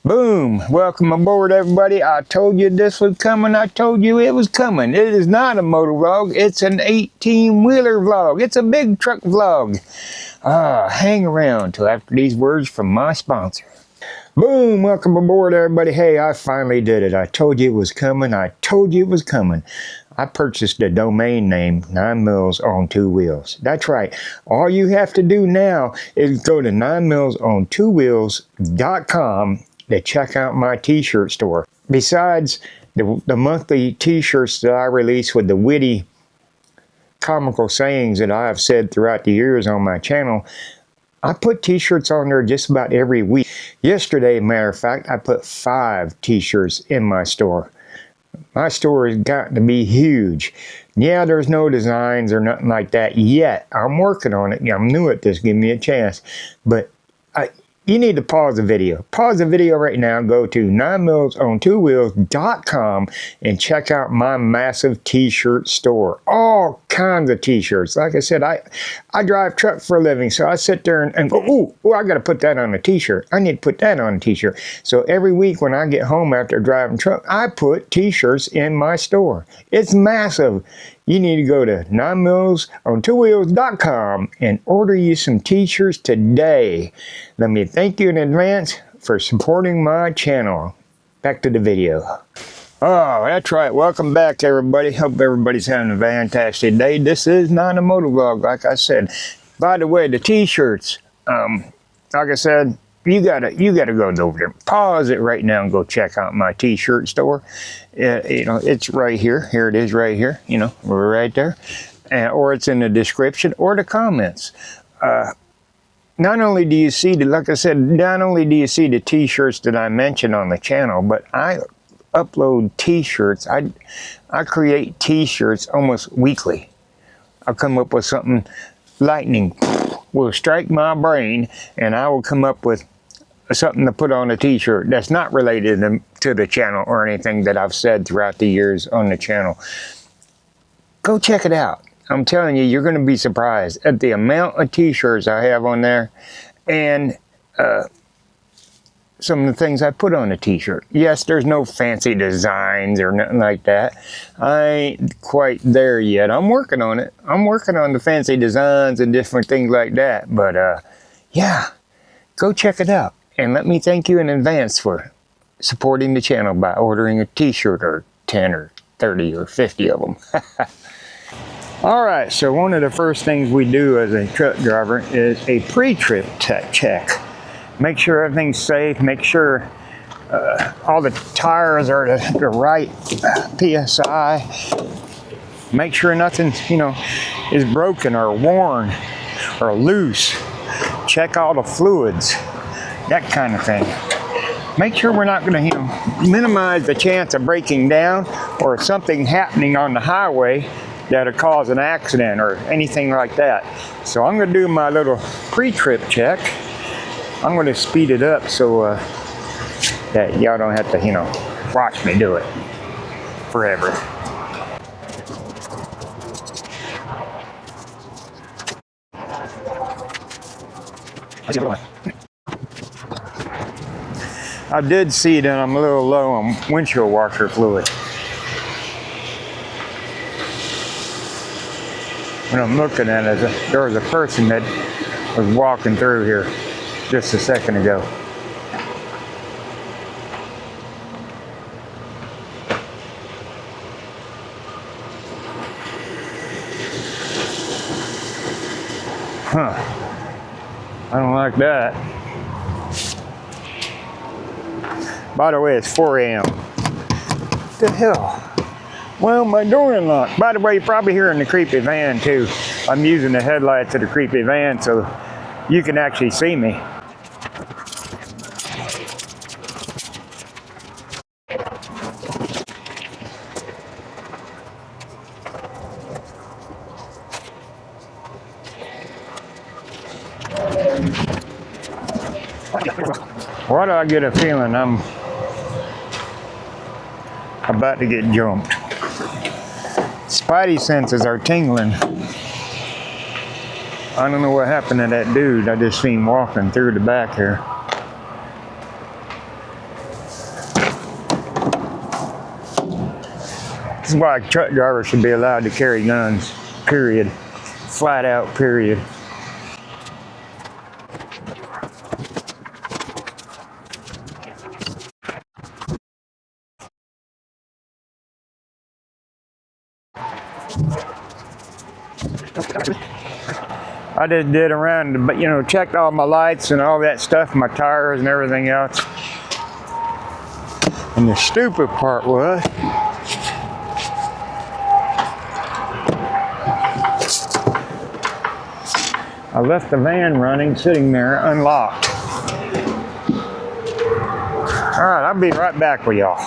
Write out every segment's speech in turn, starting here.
Boom! Welcome aboard, everybody. I told you this was coming. I told you it was coming. It is not a motor vlog. It's an 18-wheeler vlog. It's a big truck vlog. Hang around till after these words from my sponsor. Boom! Welcome aboard, everybody. Hey, I finally did it. I told you it was coming. I told you it was coming. I purchased the domain name 9 Mills on 2 Wheels. That's right. All you have to do now is go to 9millsonTwoWheels.com to check out my t-shirt store. Besides the monthly t-shirts that I release with the witty comical sayings that I have said throughout the years on my channel, I put t-shirts on there just about every week. Yesterday, matter of fact, I put 5 t-shirts in my store. My store has got to be huge. Yeah, there's no designs or nothing like that yet. I'm working on it. I'm new at this. Give me a chance. But you need to pause the video. Pause the video right now. Go to 9millsonTwoWheels.com and check out my massive t-shirt store. All kinds of t-shirts. Like I said, I drive truck for a living, so I sit there and go, ooh, I got to put that on a t-shirt. I need to put that on a t-shirt. So every week when I get home after driving truck, I put t-shirts in my store. It's massive. You need to go to 9millsonTwoWheels.com and order you some t-shirts today. Let me thank you in advance for supporting my channel. Back to the video. Oh, that's right. Welcome back, everybody. Hope everybody's having a fantastic day. This is not a motor vlog, like I said. By the way, the t-shirts, like I said, you gotta go over there. Pause it right now and go check out my t-shirt store. It's right here. Here it is right here. We're right there. Or it's in the description or the comments. Not only do you see not only do you see the t-shirts that I mentioned on the channel, but I upload t-shirts. I create t-shirts almost weekly. I'll come up with something. Lightning will strike my brain, and I will come up with something to put on a t-shirt that's not related to the channel or anything that I've said throughout the years on the channel. Go check it out. I'm telling you, you're going to be surprised at the amount of t-shirts I have on there and some of the things I put on a t-shirt. Yes, there's no fancy designs or nothing like that. I ain't quite there yet. I'm working on it. I'm working on the fancy designs and different things like that. But yeah, go check it out. And let me thank you in advance for supporting the channel by ordering a t-shirt or 10 or 30 or 50 of them. All right, so one of the first things we do as a truck driver is a pre-trip check. Make sure everything's safe. Make sure all the tires are the right PSI. Make sure nothing, is broken or worn or loose. Check all the fluids, that kind of thing. Make sure we're not going to, minimize the chance of breaking down or something happening on the highway that'll cause an accident or anything like that. So I'm going to do my little pre-trip check. I'm going to speed it up so that y'all don't have to, watch me do it forever. I did see that I'm a little low on windshield washer fluid. When I'm looking at it, there was a person that was walking through here just a second ago. Huh. I don't like that. By the way, it's 4 a.m. What the hell? Well, my door unlocked. By the way, you're probably hearing the creepy van too. I'm using the headlights of the creepy van so you can actually see me. Why do I get a feeling I'm about to get jumped? Spidey senses are tingling. I don't know what happened to that dude I just seen walking through the back here. This is why truck drivers should be allowed to carry guns, period. Flat out, period. I just did around, but you know, checked all my lights and all that stuff, my tires and everything else. And the stupid part was, I left the van running, sitting there, unlocked. All right, I'll be right back with y'all.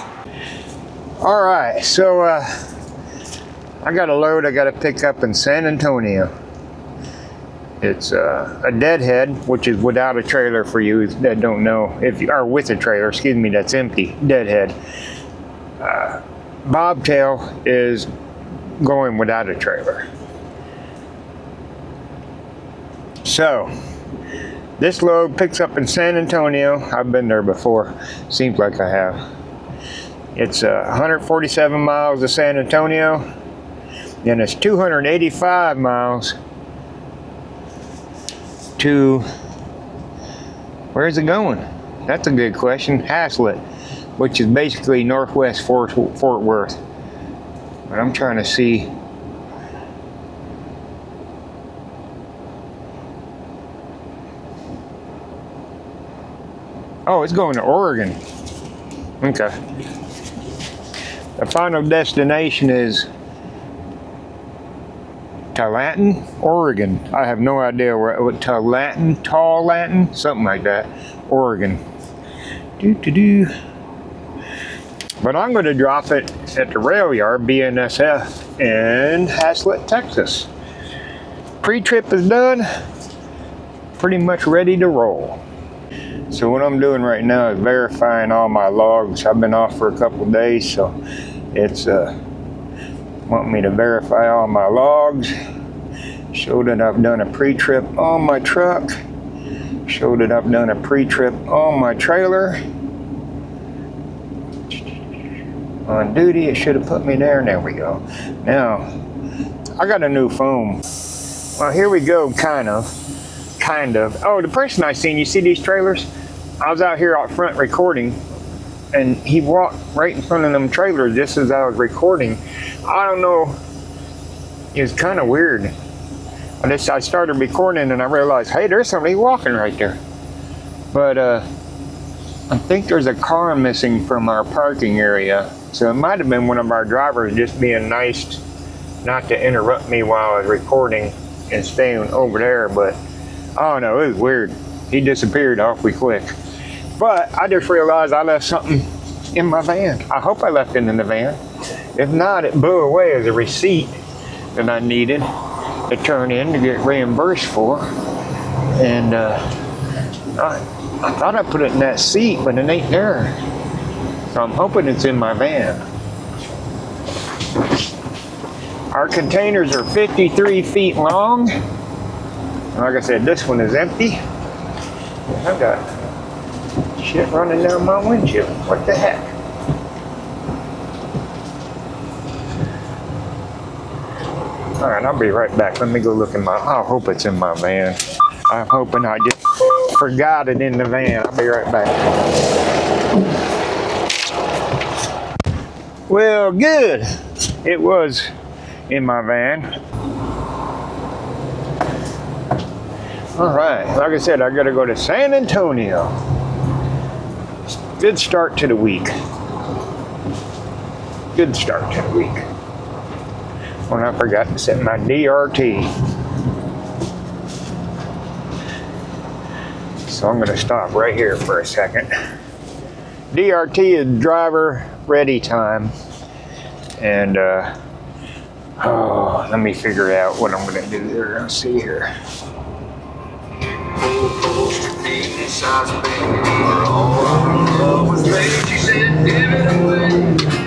All right, so I got a load I got to pick up in San Antonio. It's a deadhead, which is without a trailer for you that don't know, if you are with a trailer, excuse me, that's empty, deadhead. Bobtail is going without a trailer. So, this load picks up in San Antonio. I've been there before, seems like I have. It's 147 miles to San Antonio, and it's 285 miles to, where's it going? That's a good question. Haslett, which is basically northwest Fort Worth. But I'm trying to see. Oh, it's going to Oregon. Okay. The final destination is Tualatin, Oregon. I have no idea where. Tualatin, something like that. Oregon. But I'm going to drop it at the rail yard, BNSF, in Haslett, Texas. Pre-trip is done. Pretty much ready to roll. So what I'm doing right now is verifying all my logs. I've been off for a couple of days, so it's wanting me to verify all my logs. Show that I've done a pre-trip on my truck. Show that I've done a pre-trip on my trailer. On duty, it should have put me there. There we go. Now, I got a new phone. Well, here we go, kind of. Oh, the person I seen, you see these trailers? I was out here out front recording, and he walked right in front of them trailers just as I was recording. I don't know, it's kind of weird. I started recording and I realized, hey, there's somebody walking right there. But I think there's a car missing from our parking area. So it might have been one of our drivers just being nice not to interrupt me while I was recording and staying over there, but I don't know, it was weird. He disappeared awfully quick. But I just realized I left something in my van. I hope I left it in the van. If not, it blew away as a receipt that I needed to turn in to get reimbursed for. And I thought I put it in that seat, but it ain't there. So I'm hoping it's in my van. Our containers are 53 feet long. Like I said, this one is empty. I've got shit running down my windshield. What the heck? All right, I'll be right back. Let me go look in my, I hope it's in my van. I'm hoping I just forgot it in the van. I'll be right back. Well, good. It was in my van. All right, like I said, I gotta go to San Antonio. Good start to the week. Good start to the week. When I forgot to set my DRT. So I'm gonna stop right here for a second. DRT is driver ready time. And let me figure out what I'm gonna do here. Let's see here.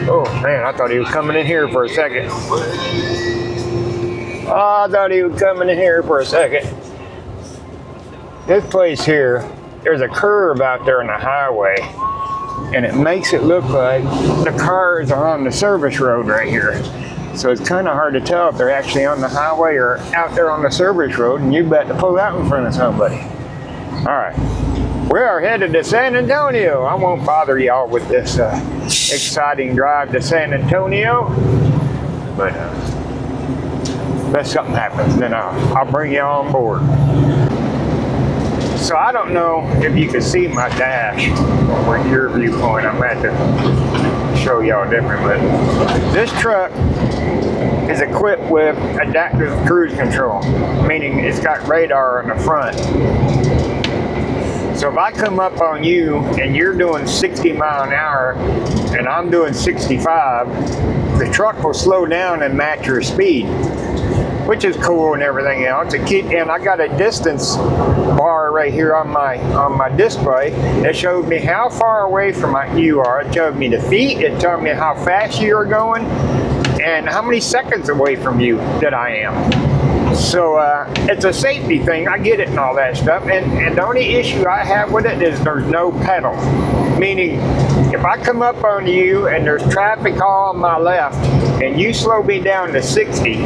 Oh man, I thought he was coming in here for a second. Oh, I thought he was coming in here for a second. This place here, there's a curve out there on the highway. and it makes it look like the cars are on the service road right here. So it's kind of hard to tell if they're actually on the highway or out there on the service road, and you bet to pull out in front of somebody. All right, we are headed to San Antonio. I won't bother y'all with this exciting drive to San Antonio, but unless something happens, then I'll bring you on board. So I don't know if you can see my dash from your viewpoint. I'm going to have to show y'all different, but this truck is equipped with adaptive cruise control, meaning it's got radar on the front. So if I come up on you and you're doing 60 miles an hour and I'm doing 65, the truck will slow down and match your speed, which is cool and everything else. And I got a distance bar right here on my display that shows me how far away from you are. It tells me the feet. It tells me how fast you are going and how many seconds away from you that I am. So it's a safety thing. I get it and all that stuff. And the only issue I have with it is there's no pedal. Meaning, if I come up on you and there's traffic all on my left and you slow me down to 60,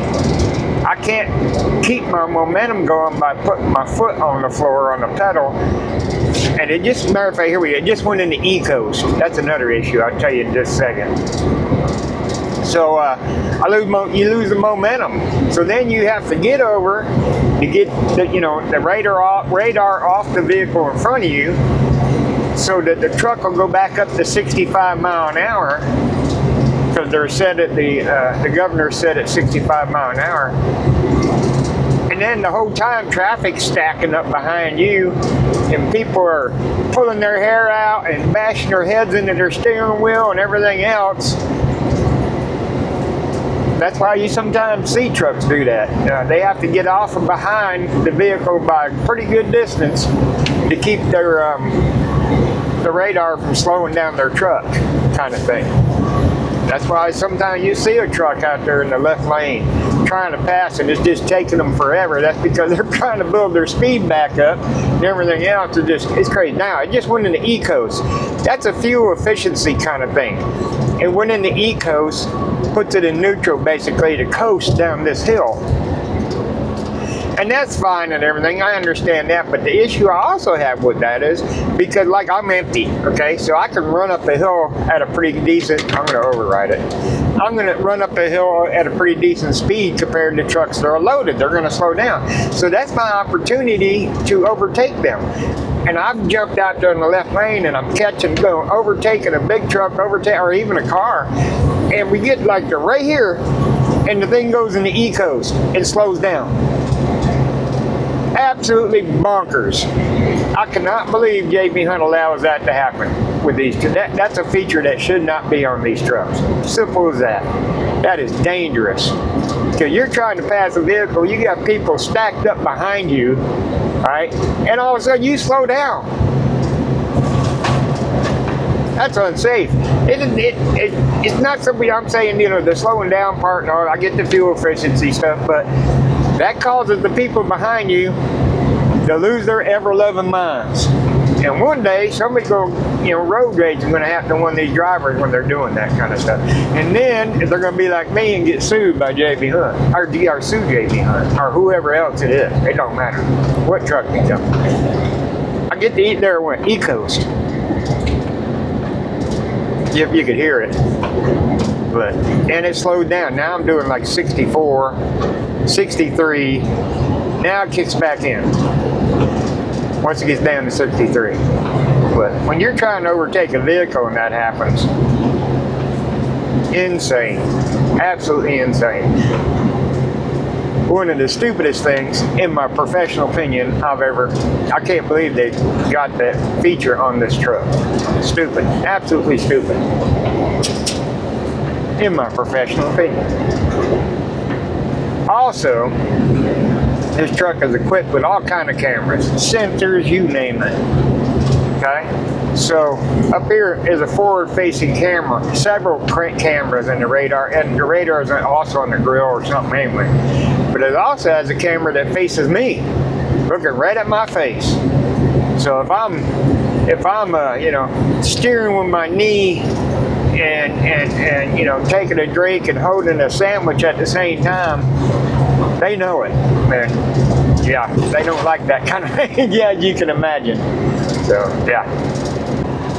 I can't keep my momentum going by putting my foot on the floor on the pedal. And it just, matter of fact, here we go. It just went into E-coast. That's another issue. I'll tell you in just a second. So you lose the momentum. So then you have to get over to get the radar off the vehicle in front of you, so that the truck will go back up to 65 miles an hour. Because they're set at the governor said at 65 miles an hour. And then the whole time traffic's stacking up behind you and people are pulling their hair out and bashing their heads into their steering wheel and everything else. That's why you sometimes see trucks do that. They have to get off from behind the vehicle by a pretty good distance to keep their the radar from slowing down their truck, kind of thing. That's why sometimes you see a truck out there in the left lane trying to pass and it's just taking them forever. That's because they're trying to build their speed back up and everything else. It's crazy. Now, it just went into E-coast. That's a fuel efficiency kind of thing. It went into E-coast, puts it in neutral basically to coast down this hill. And that's fine and everything, I understand that, but the issue I also have with that is, because like I'm empty, okay, so I can run up a hill at a pretty decent, I'm going to override it, I'm going to run up a hill at a pretty decent speed compared to trucks that are loaded. They're going to slow down. So that's my opportunity to overtake them. And I've jumped out there in the left lane and I'm overtaking a big truck, or even a car, and we get like to right here, and the thing goes into E-coast and slows down. Absolutely bonkers. I cannot believe JB Hunt allows that to happen with these. That's a feature that should not be on these trucks. Simple as that. That is dangerous. Because you're trying to pass a vehicle, you got people stacked up behind you, right? And all of a sudden you slow down. That's unsafe. It's not something I'm saying, the slowing down part and all. I get the fuel efficiency stuff, but that causes the people behind you to lose their ever-loving minds. And one day, somebody's going to, road rage is going to happen to one of these drivers when they're doing that kind of stuff. And then they're going to be like me and get sued by JB Hunt, or sue JB Hunt, or whoever else it is. It don't matter what truck you come. I get to eat there with E-coast. You could hear it. And it slowed down. Now I'm doing like 64, 63. Now it kicks back in once it gets down to 63. But when you're trying to overtake a vehicle and that happens, insane, absolutely insane. One of the stupidest things, in my professional opinion, I can't believe they got that feature on this truck. Stupid, absolutely stupid. In my professional opinion. Also, this truck is equipped with all kind of cameras, sensors, you name it. Okay? So up here is a forward-facing camera, several cameras in the radar, and the radar is also on the grill or something anyway. But it also has a camera that faces me, looking right at my face. So if I'm if I'm, you know, steering with my knee and you know, taking a drink and holding a sandwich at the same time, they know it. And yeah, they don't like that kind of thing. Yeah, you can imagine. So yeah,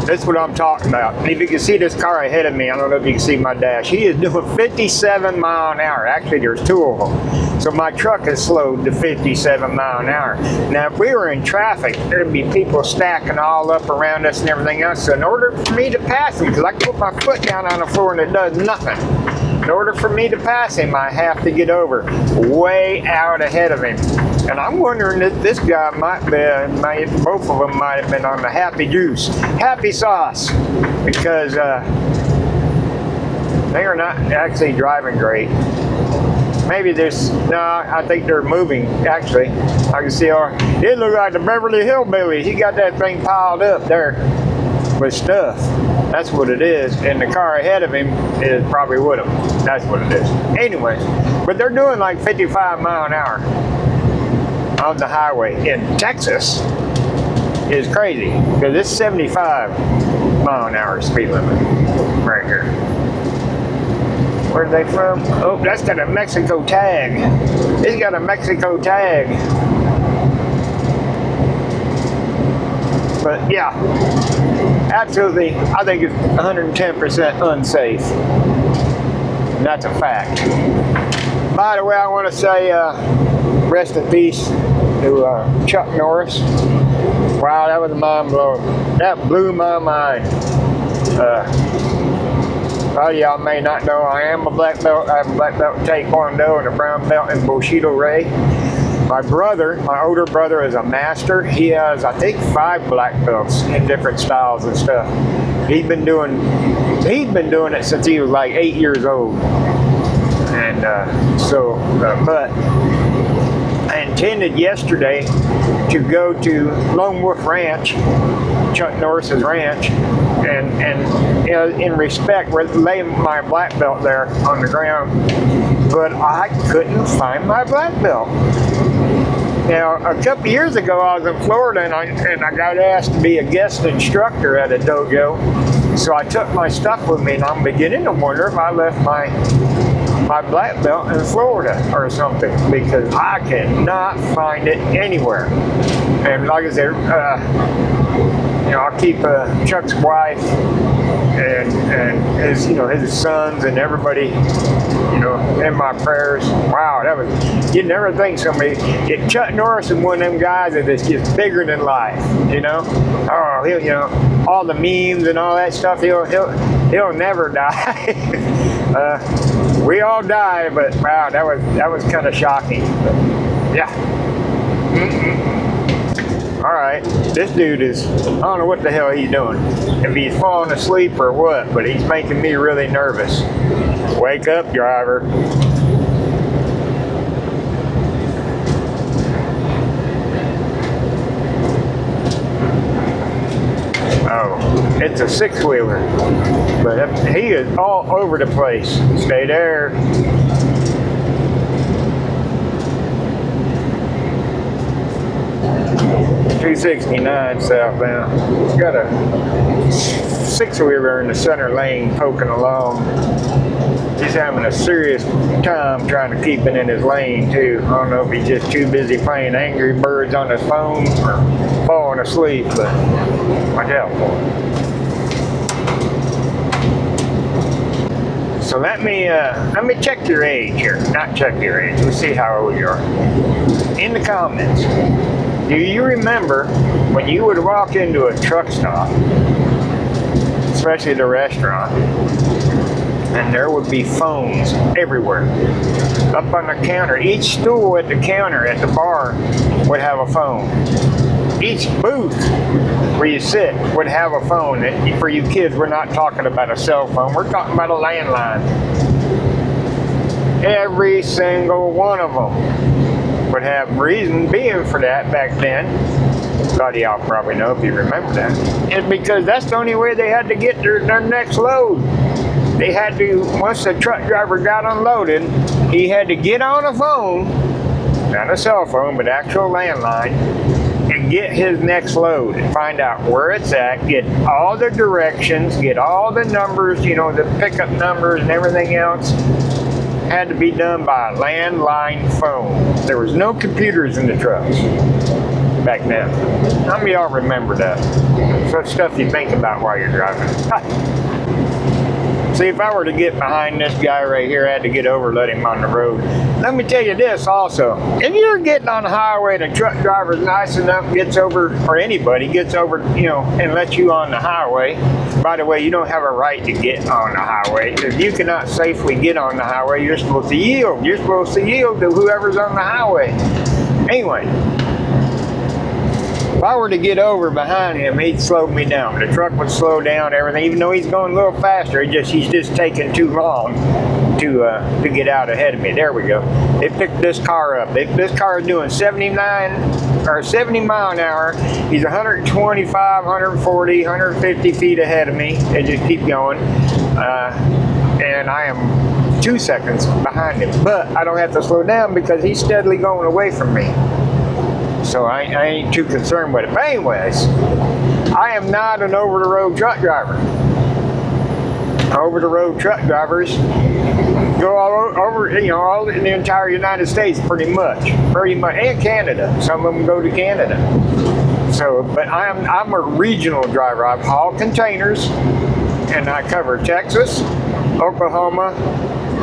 that's what I'm talking about. If you can see this car ahead of me, I don't know if you can see my dash. He is doing 57 mile an hour. Actually, there's two of them. So my truck is slowed to 57 mile an hour. Now, if we were in traffic, there'd be people stacking all up around us and everything else. So in order for me to pass them, because I can put my foot down on the floor and it does nothing. In order for me to pass him, I have to get over way out ahead of him. And I'm wondering if this guy might be, both of them might have been on the happy juice, happy sauce, because they are not actually driving great. Maybe there's, no, I think they're moving, actually. I can see, it looks like the Beverly Hillbillies. He got that thing piled up there with stuff. That's what it is. And the car ahead of him is probably with him. That's what it is. Anyways, but they're doing like 55 mile an hour on the highway. In Texas is crazy, because it's 75 mile an hour speed limit right here. Where are they from? Oh, that's got a Mexico tag. It's got a Mexico tag. But yeah, absolutely, I think it's 110% unsafe. And that's a fact. By the way, I want to say rest in peace to Chuck Norris. Wow, that was mind blowing. That blew my mind. A lot of y'all may not know I am a black belt. I have a black belt in Taekwondo and a brown belt in Bushido Ray. My brother, my older brother, is a master. He has, I think, 5 black belts in different styles and stuff. He's been doing it since he was like 8 years old. And but I intended yesterday to go to Lone Wolf Ranch, Chuck Norris's ranch, and you know, in respect, lay my black belt there on the ground, but I couldn't find my black belt. Now, a couple years ago, I was in Florida, and I got asked to be a guest instructor at a dojo, so I took my stuff with me, and I'm beginning to wonder if I left my black belt in Florida or something, because I cannot find it anywhere. And like I said, you know, I'll keep Chuck's wife and his, you know, his sons and everybody, you know, in my prayers. Wow, that was, you'd never think somebody, Chuck Norris is one of them guys that is just bigger than life, you know. Oh, he'll, you know, all the memes and all that stuff, he'll never die. We all die, but wow, that was kind of shocking. But, yeah. All right, this dude is, I don't know what the hell he's doing. If he's falling asleep or what, but he's making me really nervous. Wake up, driver. Oh, it's a 6-wheeler, but he is all over the place. Stay there. $269 southbound. It's got a 6-wheeler in the center lane poking along. He's having a serious time trying to keep it in his lane too. I don't know if he's just too busy playing Angry Birds on his phone or falling asleep, but watch out for him. So let me check your age here. Not check your age. Let's see how old you are. In the comments, do you remember when you would walk into a truck stop, especially the restaurant, and there would be phones everywhere up on the counter? Each stool at the counter at the bar would have a phone. Each booth where you sit would have a phone. And for you kids, we're not talking about a cell phone, we're talking about a landline. Every single one of them would have reason being for that back then. A lot of y'all probably know if you remember that. It's because that's the only way they had to get their next load. They had to, once the truck driver got unloaded, he had to get on a phone, not a cell phone, but actual landline, and get his next load and find out where it's at, get all the directions, get all the numbers, you know, the pickup numbers and everything else. Had to be done by a landline phone. There was no computers in the trucks back then. How many of y'all remember that? Such stuff you think about while you're driving. See, if I were to get behind this guy right here, I had to get over, let him on the road. Let me tell you this also. If you're getting on the highway and a truck driver's nice enough, gets over, or anybody gets over, you know, and lets you on the highway, by the way, you don't have a right to get on the highway. If you cannot safely get on the highway, you're supposed to yield. You're supposed to yield to whoever's on the highway. Anyway. If I were to get over behind him, he'd slow me down. The truck would slow down, everything, even though he's going a little faster. He's just taking too long to get out ahead of me. There we go. They picked this car up. This car is doing 70 mile an hour. He's 125, 140, 150 feet ahead of me. They just keep going. And I am 2 seconds behind him. But I don't have to slow down because he's steadily going away from me. So I ain't too concerned with it. But anyways, I am not an over-the-road truck driver. Over-the-road truck drivers go all over, you know, all in the entire United States pretty much, and Canada. Some of them go to Canada. So, but I'm a regional driver. I haul containers, and I cover Texas, Oklahoma,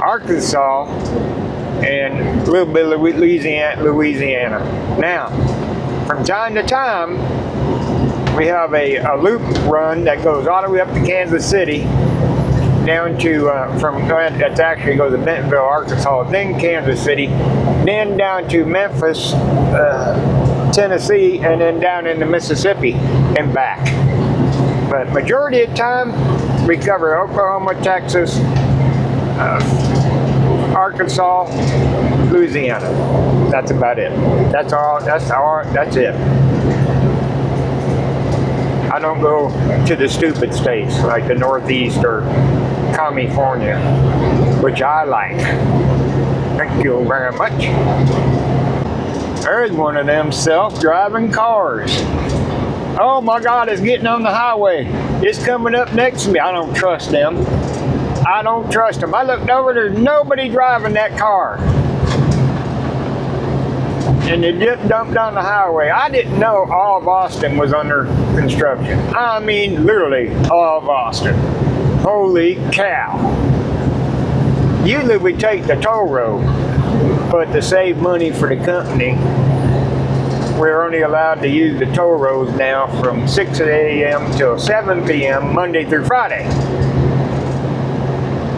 Arkansas, and a little bit of Louisiana. Now, from time to time, we have a loop run that goes all the way up to Kansas City, down to, it actually goes to Bentonville, Arkansas, then Kansas City, then down to Memphis, Tennessee, and then down into Mississippi and back. But majority of the time, we cover Oklahoma, Texas, Arkansas, Louisiana. That's about it. That's it. I don't go to the stupid states like the Northeast or California, which I like. Thank you very much. There's one of them self-driving cars. Oh my God, it's getting on the highway. It's coming up next to me. I don't trust them. I don't trust them. I looked over, there's nobody driving that car. And they just dumped on the highway. I didn't know all of Austin was under construction. I mean, literally all of Austin. Holy cow. Usually we take the toll road, but to save money for the company, we're only allowed to use the toll roads now from 6 a.m. till 7 p.m. Monday through Friday.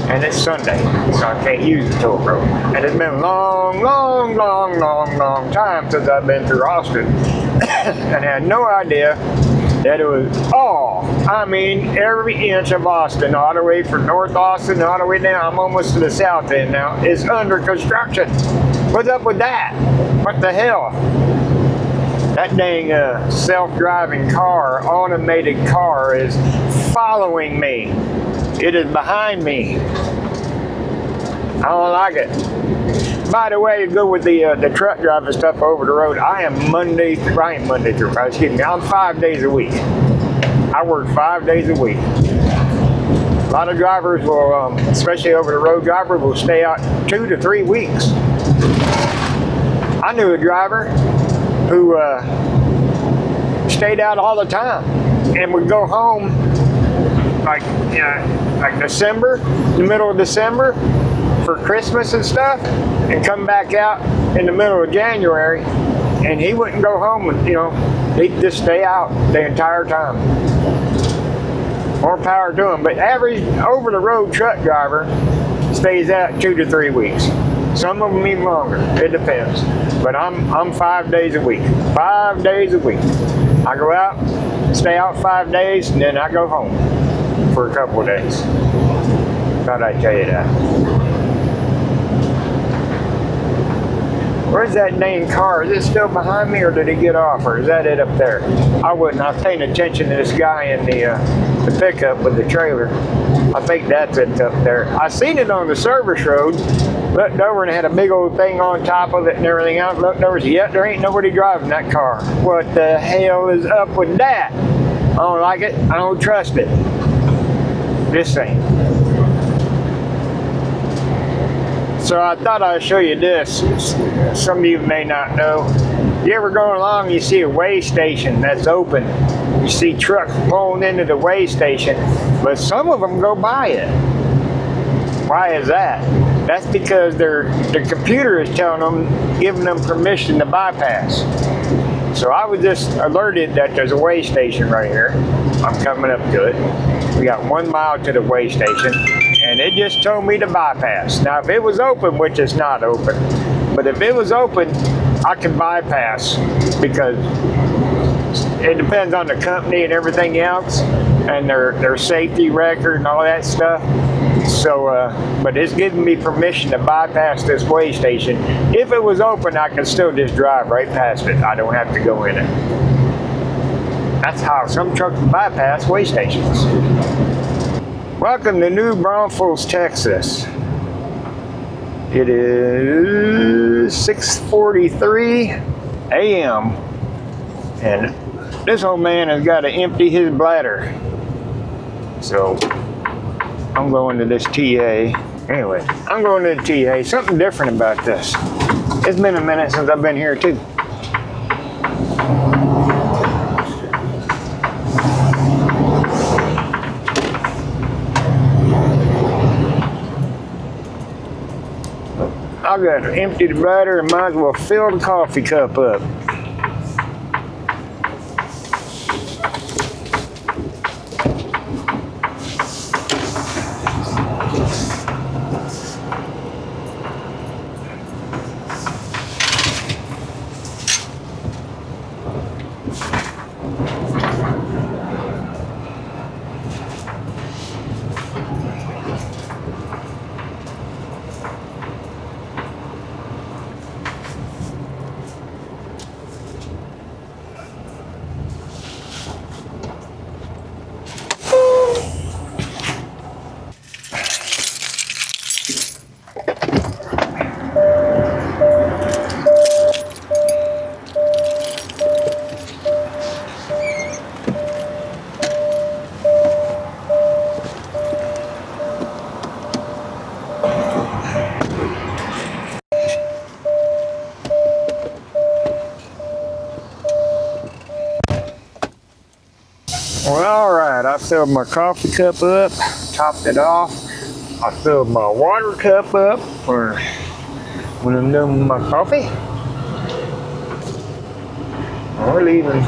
And it's Sunday, so I can't use the toll road. And it's been a long time since I've been through Austin. And I had no idea that it was every inch of Austin, all the way from North Austin, all the way down, I'm almost to the south end now, is under construction. What's up with that? What the hell? That dang self-driving car, automated car is following me. It is behind me. I don't like it. By the way, to go with the truck driving stuff over the road, I'm 5 days a week. I work 5 days a week. A lot of drivers will, especially over the road drivers, will stay out 2 to 3 weeks. I knew a driver who stayed out all the time and would go home like December, the middle of December for Christmas and stuff, and come back out in the middle of January, and he wouldn't go home, and he'd just stay out the entire time. More power to him, but average over-the-road truck driver stays out 2 to 3 weeks. Some of them even longer. It depends. But I'm 5 days a week. 5 days a week. I go out, stay out 5 days, and then I go home for a couple of days. Thought I'd tell you that. Where's that dang car? Is it still behind me, or did it get off, or is that it up there? I wasn't. I was paying attention to this guy in the pickup with the trailer. I think that's it up there. I seen it on the service road. Looked over and it had a big old thing on top of it and everything else. Looked over and said, yep, there ain't nobody driving that car. What the hell is up with that? I don't like it. I don't trust it. This thing. So I thought I'd show you this. Some of you may not know. You ever go along and you see a weigh station that's open. You see trucks pulling into the weigh station, but some of them go by it. Why is that? That's because the computer is telling them, giving them permission to bypass. So I was just alerted that there's a weigh station right here. I'm coming up to it. We got 1 mile to the weigh station, and it just told me to bypass. Now, if it was open, which it's not open, but if it was open, I can bypass because it depends on the company and everything else, and their safety record and all that stuff. So, but it's giving me permission to bypass this weigh station. If it was open, I could still just drive right past it. I don't have to go in it. That's how some trucks bypass weigh stations. Welcome to New Braunfels, Texas. It is 6:43 a.m. and this old man has got to empty his bladder. So I'm going to this TA. Anyway, I'm going to the TA. Something different about this. It's been a minute since I've been here too. I've got to empty the bladder and might as well fill the coffee cup up. Well, all right, I filled my coffee cup up, topped it off. I filled my water cup up for when I'm done with my coffee. We're leaving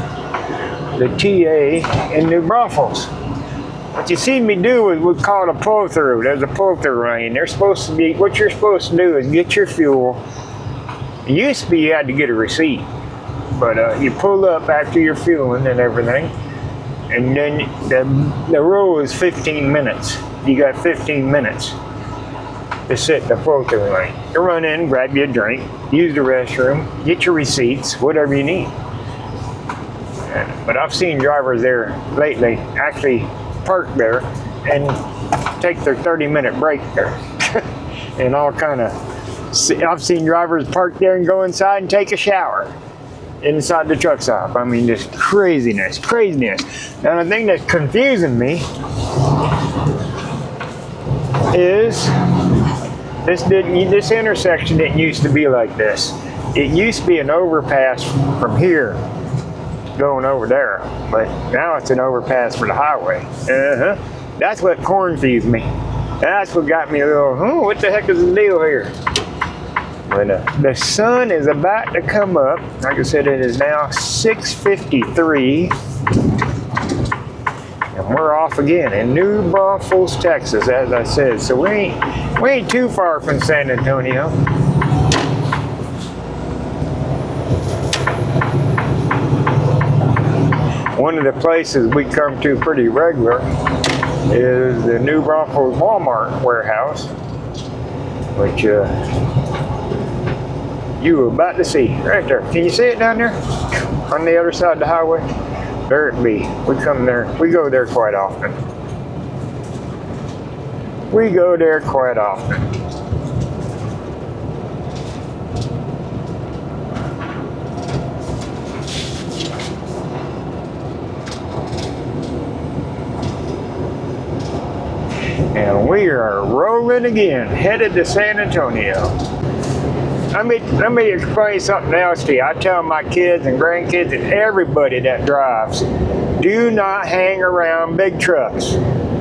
the TA in New Braunfels. What you see me do is what's called a pull-through. There's a pull-through lane. They're supposed to be, what you're supposed to do is get your fuel. It used to be you had to get a receipt, but you pull up after you're fueling and everything. And then the rule is 15 minutes. You got 15 minutes to sit the pull-through lane. You run in, grab you a drink, use the restroom, get your receipts, whatever you need. But I've seen drivers there lately actually park there and take their 30-minute break there. And all kind of, I've seen drivers park there and go inside and take a shower inside the truck stop. I mean, just craziness. Now the thing that's confusing me is this intersection didn't used to be like this. It used to be an overpass from here going over there, but now it's an overpass for the highway. That's what confused me. That's what got me a little, what the heck is the deal here? But the sun is about to come up. Like I said, it is now 6:53. And we're off again in New Braunfels, Texas, as I said. So we ain't too far from San Antonio. One of the places we come to pretty regular is the New Braunfels Walmart warehouse, which you were about to see. Right there. Can you see it down there? On the other side of the highway? There it be. We come there. We go there quite often. We go there quite often. And we are rolling again, headed to San Antonio. Let me explain something else to you. I tell my kids and grandkids and everybody that drives, do not hang around big trucks.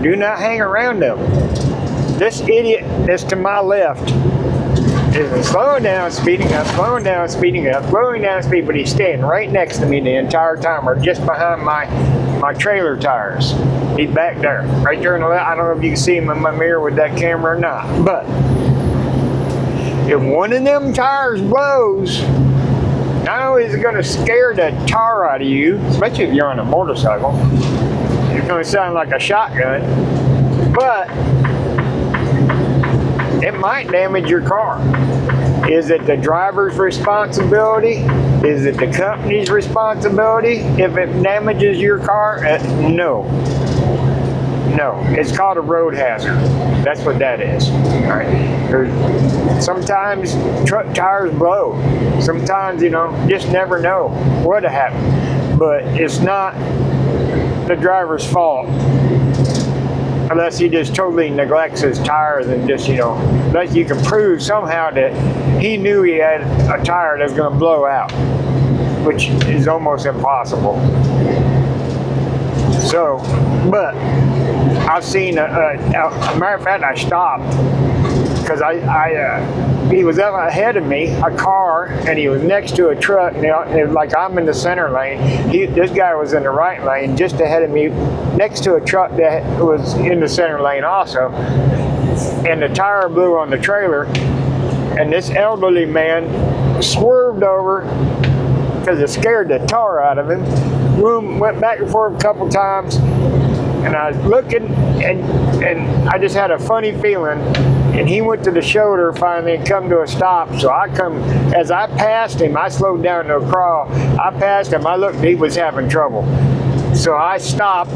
Do not hang around them. This idiot that's to my left is slowing down, speeding up, slowing down, speeding up, slowing down, speed, but he's staying right next to me the entire time, or just behind my trailer tires. He's back there, right there on the left. I don't know if you can see him in my mirror with that camera or not, but if one of them tires blows, not only is it going to scare the tar out of you, especially if you're on a motorcycle, it's going to sound like a shotgun, but it might damage your car. Is it the driver's responsibility? Is it the company's responsibility if it damages your car? No. No, it's called a road hazard. That's what that is. All right. Sometimes truck tires blow. Sometimes, you know, just never know what'll happen. But it's not the driver's fault unless he just totally neglects his tires and just, you know, unless you can prove somehow that he knew he had a tire that was going to blow out, which is almost impossible. So, but I've seen, a matter of fact, I stopped because he was up ahead of me, a car, and he was next to a truck. And it was like I'm in the center lane. This guy was in the right lane, just ahead of me, next to a truck that was in the center lane also. And the tire blew on the trailer, and this elderly man swerved over because it scared the tar out of him. Went back and forth a couple times, and I was looking, and I just had a funny feeling, and he went to the shoulder finally and come to a stop. So as I passed him, I slowed down to a crawl. I passed him, I looked, he was having trouble. So I stopped,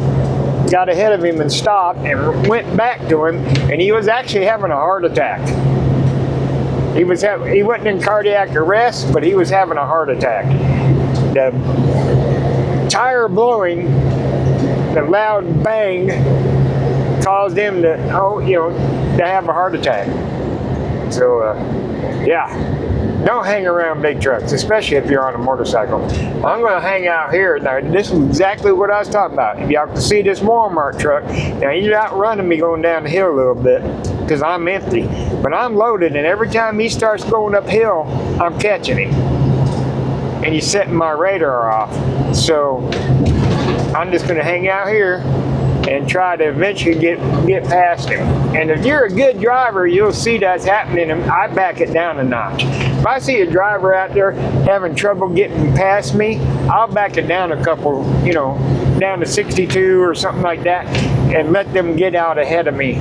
got ahead of him and stopped, and went back to him, and he was actually having a heart attack. He wasn't in cardiac arrest, but he was having a heart attack. The tire blowing, the loud bang, caused him to have a heart attack. So, yeah, don't hang around big trucks, especially if you're on a motorcycle. I'm going to hang out here. Now, this is exactly what I was talking about. If y'all can see this Walmart truck, now he's outrunning me going down the hill a little bit because I'm empty, but I'm loaded, and every time he starts going uphill, I'm catching him. And he's setting my radar off. So I'm just going to hang out here and try to eventually get past him. And if you're a good driver, you'll see that's happening, and I back it down a notch. If I see a driver out there having trouble getting past me, I'll back it down a couple, down to 62 or something like that, and let them get out ahead of me.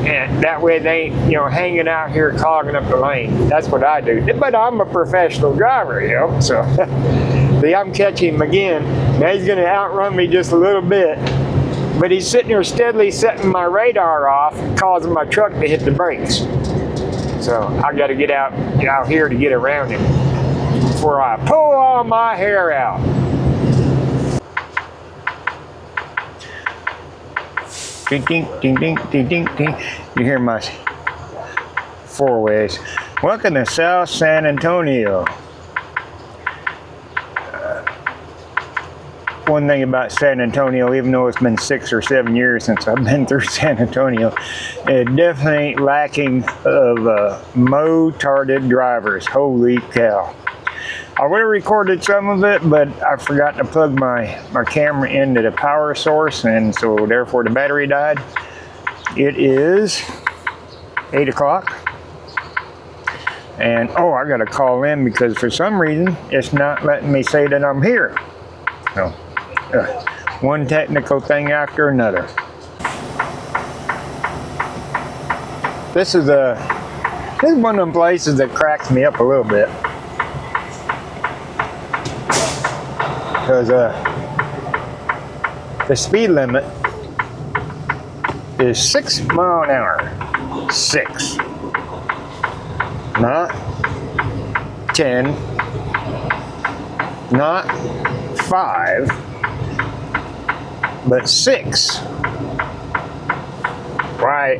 And that way they ain't, hanging out here clogging up the lane. That's what I do. But I'm a professional driver, so I'm catching him again. Now he's going to outrun me just a little bit. But he's sitting here steadily setting my radar off, causing my truck to hit the brakes. So I got to get out here to get around him before I pull all my hair out. Ding, ding, ding, ding, ding, ding, ding. You hear my four ways. Welcome to South San Antonio. One thing about San Antonio, even though it's been 6 or 7 years since I've been through San Antonio, it definitely ain't lacking of mo-tarded drivers. Holy cow. I would have recorded some of it, but I forgot to plug my camera into the power source, and so therefore the battery died. It is 8 o'clock. And I gotta call in because for some reason it's not letting me say that I'm here. So, one technical thing after another. This is one of them places that cracks me up a little bit. because the speed limit is 6 miles an hour. 6. Not 10. Not 5. But 6. Why?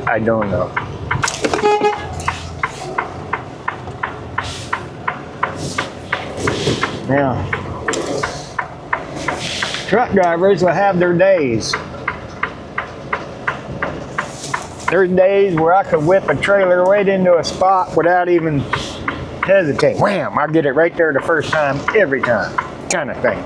I don't know. Now, truck drivers will have their days. There's days where I could whip a trailer right into a spot without even hesitating. Wham! I get it right there the first time, every time, kind of thing.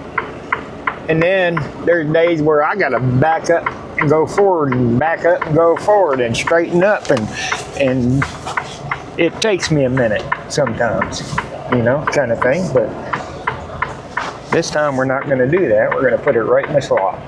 And then there's days where I gotta back up and go forward and back up and go forward and straighten up, and it takes me a minute sometimes, you know, kind of thing. But this time we're not gonna do that. We're gonna put it right in the slot.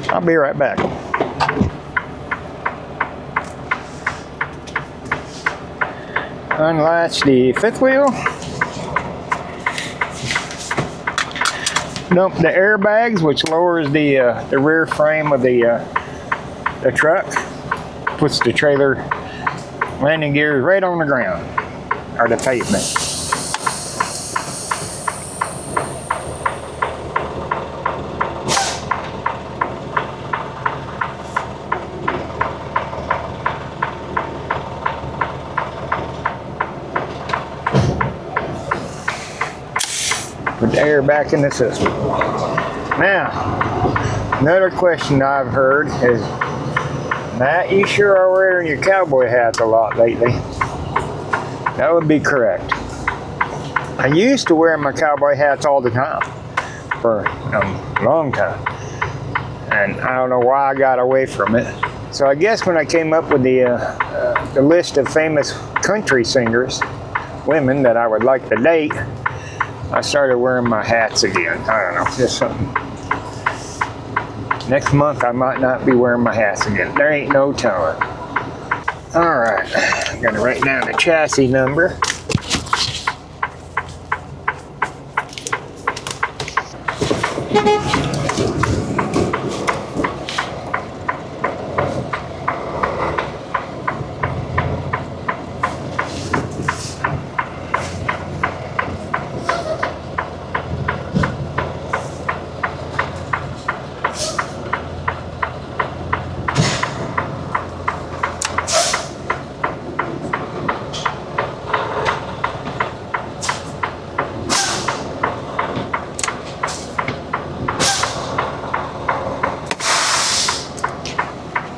I'll be right back. Unlatch the fifth wheel. Dump the airbags, which lowers the rear frame of the truck. Puts the trailer landing gears right on the ground, or the pavement. Put the air back in the system. Now, another question I've heard is, Matt, you sure are wearing your cowboy hats a lot lately? That would be correct. I used to wear my cowboy hats all the time for a long time. And I don't know why I got away from it. So I guess when I came up with the list of famous country singers, women that I would like to date, I started wearing my hats again. I don't know, just something. Next month I might not be wearing my hats again. There ain't no telling. All right, I'm gonna write down the chassis number.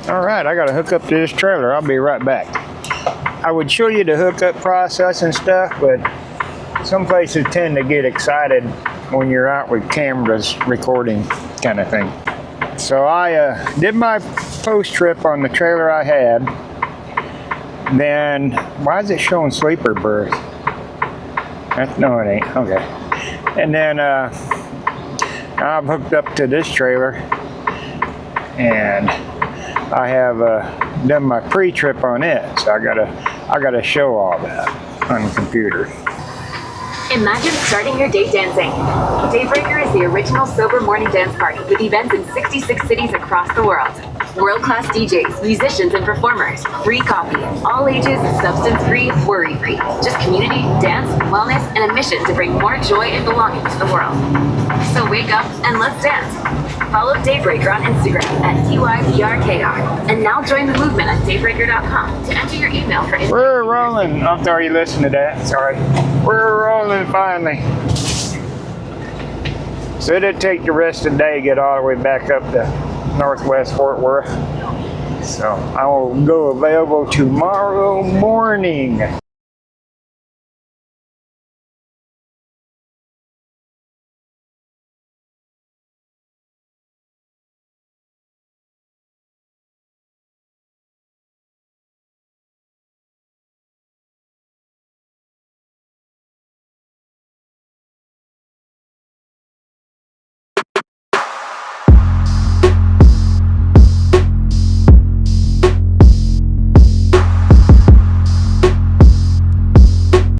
All right, I gotta hook up to this trailer. I'll be right back. I would show you the hookup process and stuff, but some places tend to get excited when you're out with cameras recording, kind of thing. So I did my post trip on the trailer I had. Then, why is it showing sleeper berth? No, it ain't. Okay. And then I've hooked up to this trailer, and I have done my pre-trip on it, so I gotta show all that on the computer. Imagine starting your day dancing. Daybreaker is the original sober morning dance party with events in 66 cities across the world. World-class DJs, musicians, and performers. Free coffee. All ages, substance-free, worry-free. Just community, dance, wellness, and a mission to bring more joy and belonging to the world. So wake up and let's dance. Follow Daybreaker on Instagram at DYBRKR. And now join the movement at daybreaker.com to enter your email for information. We're rolling. I'm sorry you listened to that. Sorry. We're rolling finally. So it'll take the rest of the day to get all the way back up to Northwest Fort Worth. So I will go available tomorrow morning.